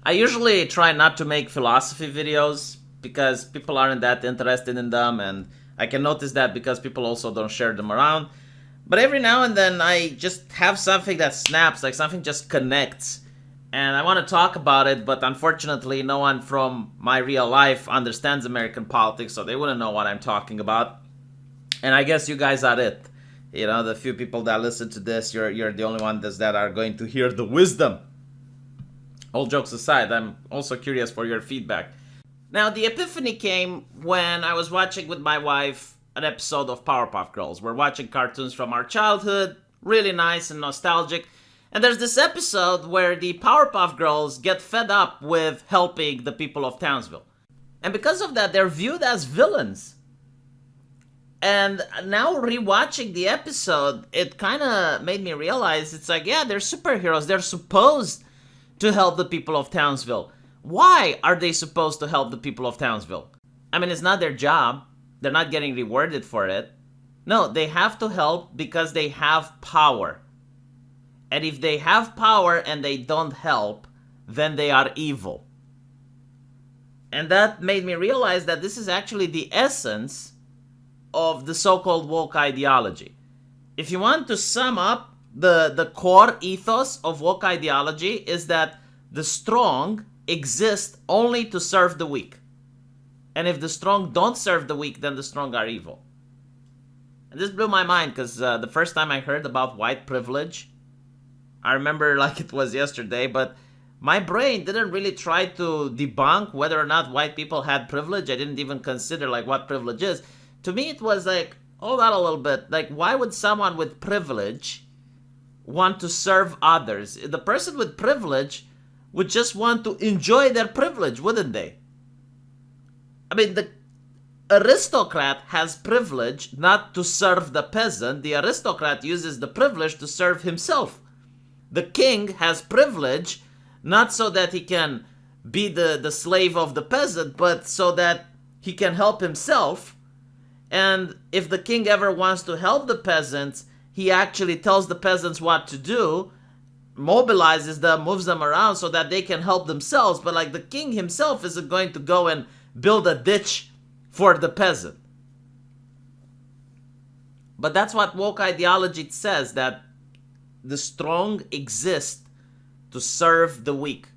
I usually try not to make philosophy videos because people aren't that interested in them, and I can notice that because people also don't share them around. But every now and then I just have something that snaps, like something just connects. And I want to talk about it, but unfortunately no one from my real life understands American politics, so they wouldn't know what I'm talking about. And I guess you guys are it. You know, the few people that listen to this, you're the only ones that are going to hear the wisdom. All jokes aside, I'm also curious for your feedback. Now, the epiphany came when I was watching with my wife an episode of Powerpuff Girls. We're watching cartoons from our childhood, really nice and nostalgic. And there's this episode where the Powerpuff Girls get fed up with helping the people of Townsville. And because of that, they're viewed as villains. And now rewatching the episode, it kind of made me realize it's like, yeah, they're superheroes. They're supposed to help the people of Townsville. Why are they supposed to help the people of Townsville? I mean, it's not their job. They're not getting rewarded for it. No, they have to help because they have power. And if they have power and they don't help, then they are evil. And that made me realize that this is actually the essence of the so-called woke ideology. If you want to sum up the core ethos of woke ideology is that the strong exist only to serve the weak. And if the strong don't serve the weak, then the strong are evil. And this blew my mind because the first time I heard about white privilege, I remember like it was yesterday, but my brain didn't really try to debunk whether or not white people had privilege. I didn't even consider like what privilege is. To me, it was like, hold on a little bit. Like, why would someone with privilege want to serve others? The person with privilege would just want to enjoy their privilege, wouldn't they? I mean, the aristocrat has privilege not to serve the peasant. The aristocrat uses the privilege to serve himself. The king has privilege not so that he can be the slave of the peasant, but so that he can help himself. And if the king ever wants to help the peasants, he actually tells the peasants what to do, mobilizes them, moves them around so that they can help themselves. But like the king himself isn't going to go and build a ditch for the peasant. But that's what woke ideology says, that the strong exist to serve the weak.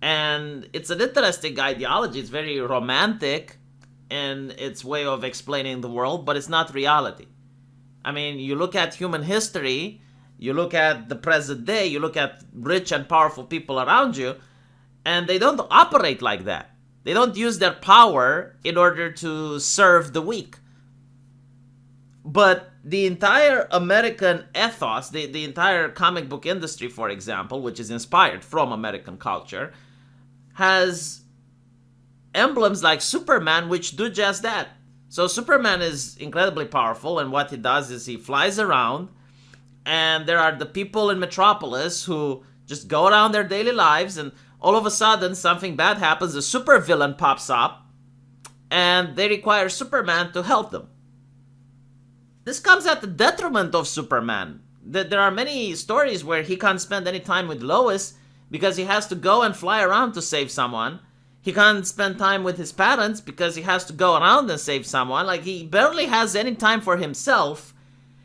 And it's an interesting ideology. It's very romantic in its way of explaining the world, but it's not reality. I mean, you look at human history, you look at the present day, you look at rich and powerful people around you, and they don't operate like that. They don't use their power in order to serve the weak. But the entire American ethos, the entire comic book industry, for example, which is inspired from American culture, has emblems like Superman, which do just that. So Superman is incredibly powerful, and what he does is he flies around, and there are the people in Metropolis who just go around their daily lives, and all of a sudden something bad happens, a supervillain pops up, and they require Superman to help them. This comes at the detriment of Superman. There are many stories where he can't spend any time with Lois because he has to go and fly around to save someone. He can't spend time with his parents because he has to go around and save someone. Like, he barely has any time for himself.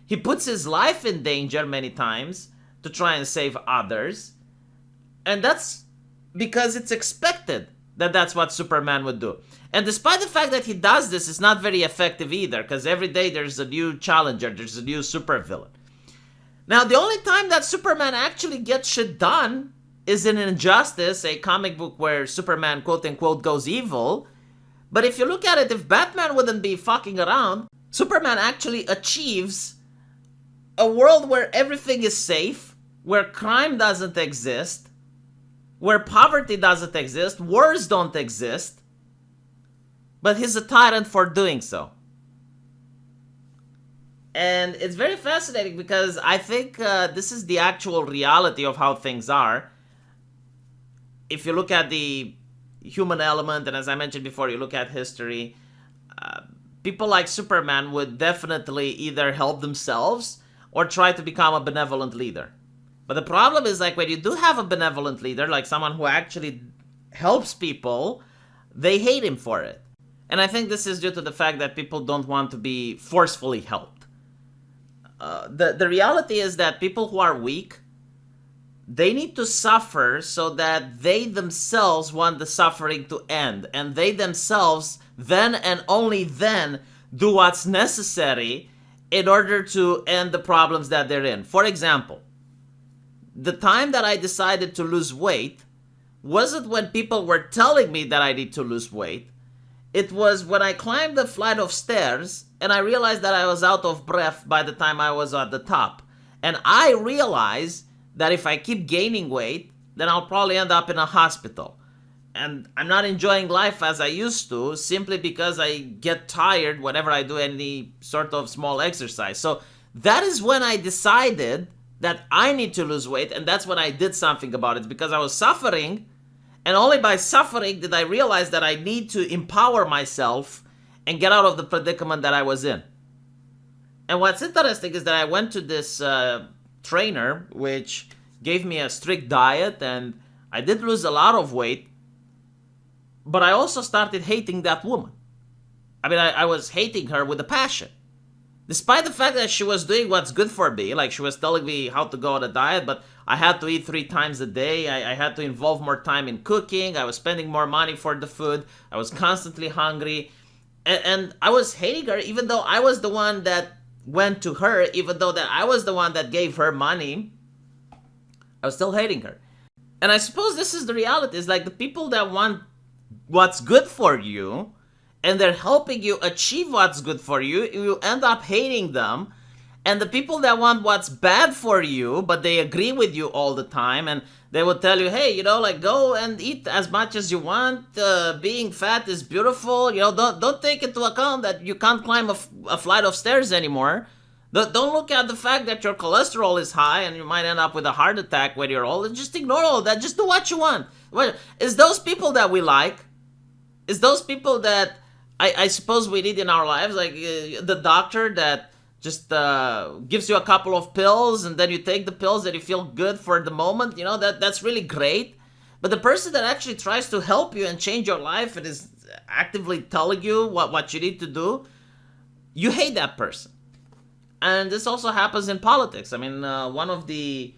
He puts his life in danger many times to try and save others. And that's because it's expected that that's what Superman would do. And despite the fact that he does this, it's not very effective either, because every day there's a new challenger, there's a new supervillain. Now, the only time that Superman actually gets shit done is in Injustice, a comic book where Superman, quote-unquote, goes evil. But if you look at it, if Batman wouldn't be fucking around, Superman actually achieves a world where everything is safe, where crime doesn't exist, where poverty doesn't exist, wars don't exist, but he's a tyrant for doing so. And it's very fascinating because I think this is the actual reality of how things are. If you look at the human element, and as I mentioned before, you look at history, people like Superman would definitely either help themselves or try to become a benevolent leader. But the problem is, like, when you do have a benevolent leader, like someone who actually helps people, they hate him for it. And I think this is due to the fact that people don't want to be forcefully helped. The reality is that people who are weak, they need to suffer so that they themselves want the suffering to end. And they themselves, then and only then, do what's necessary in order to end the problems that they're in. For example, the time that I decided to lose weight wasn't when people were telling me that I need to lose weight. It was when I climbed the flight of stairs and I realized that I was out of breath by the time I was at the top. And I realized that if I keep gaining weight, then I'll probably end up in a hospital. And I'm not enjoying life as I used to simply because I get tired whenever I do any sort of small exercise. So that is when I decided that I need to lose weight, and that's when I did something about it, because I was suffering, and only by suffering did I realize that I need to empower myself and get out of the predicament that I was in. And what's interesting is that I went to this trainer, which gave me a strict diet, and I did lose a lot of weight, but I also started hating that woman. I mean, I was hating her with a passion. Despite the fact that she was doing what's good for me, like she was telling me how to go on a diet, but I had to eat 3 times a day. I had to involve more time in cooking. I was spending more money for the food. I was constantly hungry. And I was hating her, even though I was the one that went to her, even though that I was the one that gave her money. I was still hating her. And I suppose this is the reality. It's like the people that want what's good for you, and they're helping you achieve what's good for you, you end up hating them. And the people that want what's bad for you, but they agree with you all the time, and they will tell you, hey, like go and eat as much as you want. Being fat is beautiful. Don't take into account that you can't climb a flight of stairs anymore. Don't look at the fact that your cholesterol is high and you might end up with a heart attack when you're old. Just ignore all that. Just do what you want. It's those people that we like. It's those people that I suppose we need in our lives, like the doctor that just gives you a couple of pills and then you take the pills and you feel good for the moment. That's really great. But the person that actually tries to help you and change your life and is actively telling you what you need to do, you hate that person. And this also happens in politics. I mean, one of the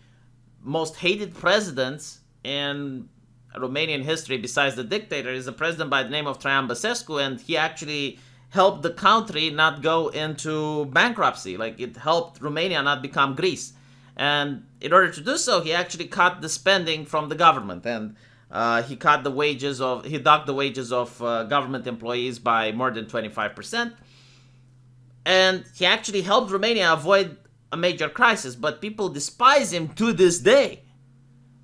most hated presidents in Romanian history, besides the dictator, is a president by the name of Traian Băsescu, and he actually helped the country not go into bankruptcy. Like, it helped Romania not become Greece. And in order to do so, he actually cut the spending from the government, and he docked the wages of government employees by more than 25%. And he actually helped Romania avoid a major crisis, but people despise him to this day.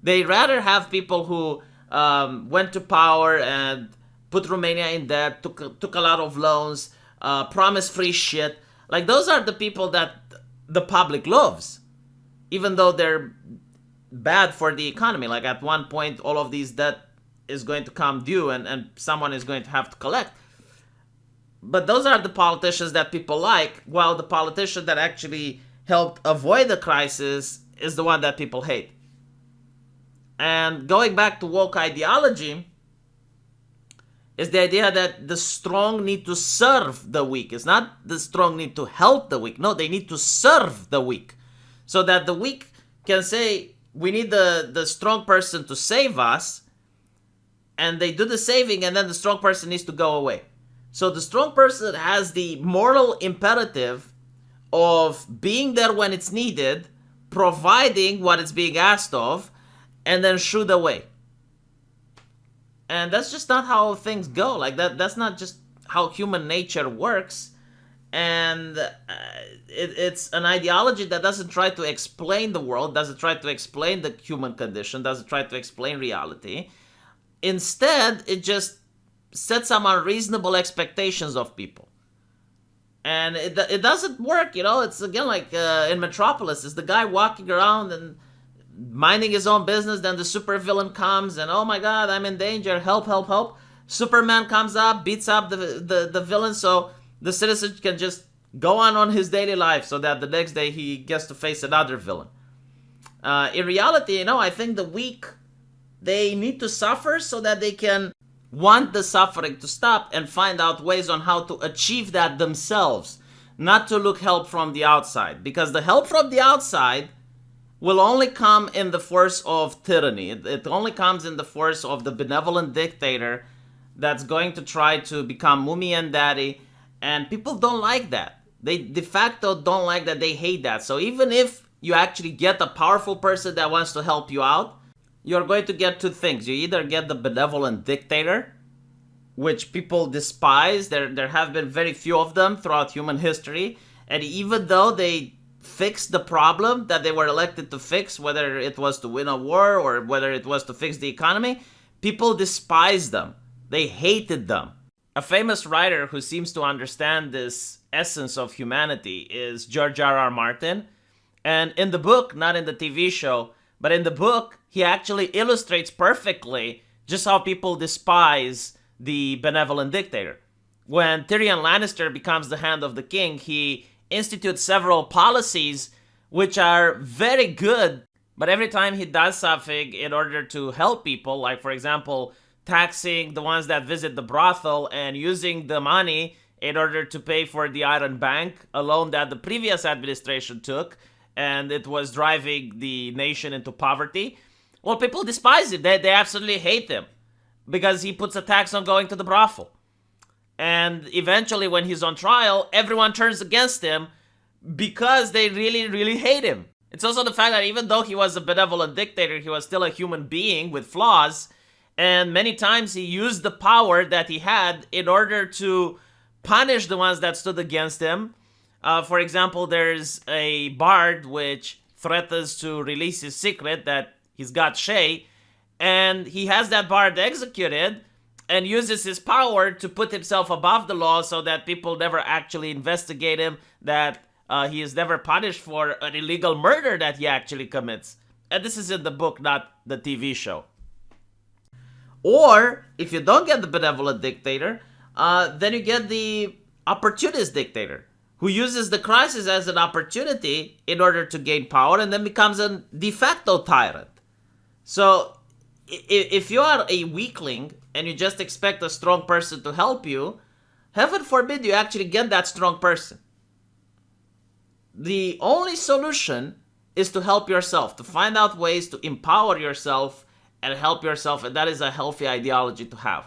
They rather have people who went to power and put Romania in debt, took a lot of loans, promised free shit. Like, those are the people that the public loves, even though they're bad for the economy. Like, at one point, all of these debt is going to come due and someone is going to have to collect. But those are the politicians that people like, while the politician that actually helped avoid the crisis is the one that people hate. And going back to woke ideology is the idea that the strong need to serve the weak. It's not the strong need to help the weak. No, they need to serve the weak. So that the weak can say, we need the strong person to save us. And they do the saving, and then the strong person needs to go away. So the strong person has the moral imperative of being there when it's needed, providing what is being asked of, and then shoot away. And that's just not how things go. Like, that's not just how human nature works. And it's an ideology that doesn't try to explain the world, doesn't try to explain the human condition, doesn't try to explain reality. Instead, it just sets some unreasonable expectations of people. And it doesn't work, It's, again, like in Metropolis, it's the guy walking around and minding his own business, then the supervillain comes and, oh my god, I'm in danger, help, help, help. Superman comes up, beats up the villain, so the citizen can just go on his daily life, so that the next day he gets to face another villain. In reality, I think the weak They need to suffer so that they can want the suffering to stop and find out ways on how to achieve that themselves, not to look help from the outside, because the help from the outside will only come in the force of tyranny. It only comes in the force of the benevolent dictator that's going to try to become mummy and daddy, and people don't like that. They de facto don't like that. They hate that. So even if you actually get a powerful person that wants to help you out, you're going to get two things. You either get the benevolent dictator, which people despise. There have been very few of them throughout human history, and even though they fixed the problem that they were elected to fix, whether it was to win a war or whether it was to fix the economy, people despised them. They hated them. A famous writer who seems to understand this essence of humanity is George R.R. Martin. And in the book, not in the TV show, but in the book, he actually illustrates perfectly just how people despise the benevolent dictator. When Tyrion Lannister becomes the Hand of the King, he institutes several policies which are very good, but every time he does something in order to help people, like for example, taxing the ones that visit the brothel and using the money in order to pay for the Iron Bank, a loan that the previous administration took, and it was driving the nation into poverty. Well, people despise him. They absolutely hate him because he puts a tax on going to the brothel. And eventually, when he's on trial, everyone turns against him because they really, really hate him. It's also the fact that even though he was a benevolent dictator, he was still a human being with flaws. And many times he used the power that he had in order to punish the ones that stood against him. For example, there's a bard which threatens to release his secret that he's got Shay, and he has that bard executed and uses his power to put himself above the law so that people never actually investigate him, that he is never punished for an illegal murder that he actually commits. And this is in the book, not the TV show. Or, if you don't get the benevolent dictator, then you get the opportunist dictator, who uses the crisis as an opportunity in order to gain power and then becomes a de facto tyrant. So, if you are a weakling and you just expect a strong person to help you, heaven forbid you actually get that strong person. The only solution is to help yourself, to find out ways to empower yourself and help yourself, and that is a healthy ideology to have.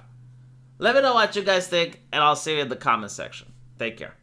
Let me know what you guys think, and I'll see you in the comment section. Take care.